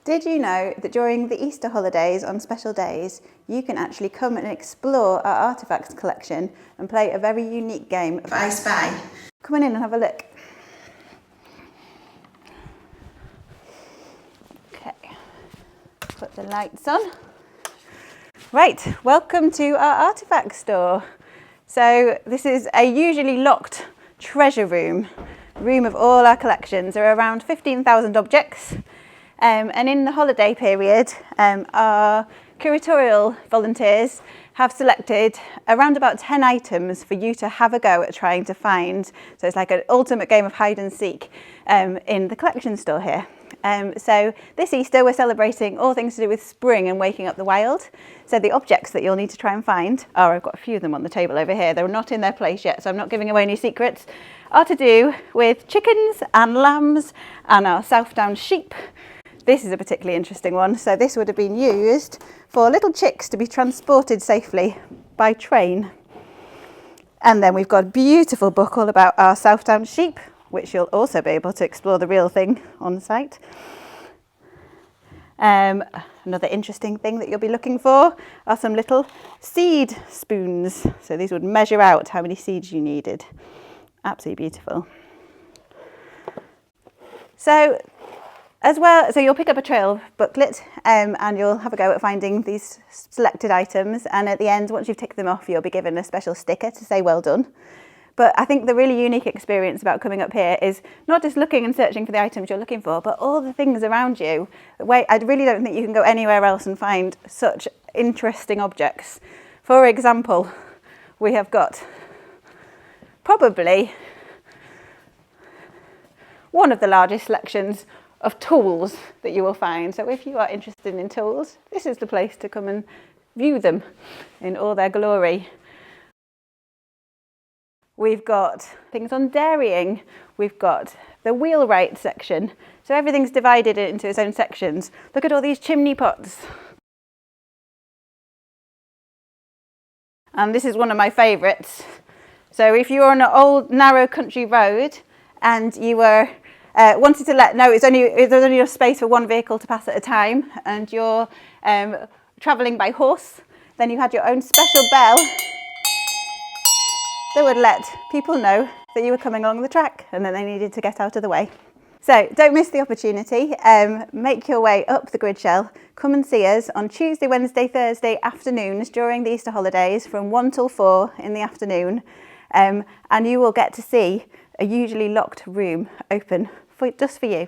Did you know that during the Easter holidays on special days, you can actually come and explore our Artefacts collection and play a very unique game of I Spy? Come on in and have a look. Okay, put the lights on. Right, welcome to our Artefacts store. So this is a usually locked treasure room of all our collections. There are around 15,000 objects. And in the holiday period, our curatorial volunteers have selected around about 10 items for you to have a go at trying to find. So it's like an ultimate game of hide and seek in the collection store here. So this Easter we're celebrating all things to do with spring and waking up the wild. So the objects that you'll need to try and find I've got a few of them on the table over here. They're not in their place yet, so I'm not giving away any secrets, are to do with chickens and lambs and our Southdown sheep. This is a particularly interesting one. So this would have been used for little chicks to be transported safely by train. And then we've got a beautiful book all about our Southdown sheep, which you'll also be able to explore the real thing on site. Another interesting thing that you'll be looking for are some little seed spoons. So these would measure out how many seeds you needed. Absolutely beautiful. So you'll pick up a trail booklet and you'll have a go at finding these selected items. And at the end, once you've ticked them off, you'll be given a special sticker to say well done. But I think the really unique experience about coming up here is not just looking and searching for the items you're looking for, but all the things around you. I really don't think you can go anywhere else and find such interesting objects. For example, we have got probably one of the largest selections of tools that you will find. So if you are interested in tools, this is the place to come and view them in all their glory. We've got things on dairying. We've got the wheelwright section. So everything's divided into its own sections. Look at all these chimney pots. And this is one of my favourites. So if you're on an old narrow country road and you were wanted to know there's only enough space for one vehicle to pass at a time, and you're travelling by horse, then you had your own special bell that would let people know that you were coming along the track and that they needed to get out of the way. So don't miss the opportunity. Make your way up the grid shell. Come and see us on Tuesday, Wednesday, Thursday afternoons during the Easter holidays from 1 till 4 in the afternoon. And you will get to see a usually locked room open just for you.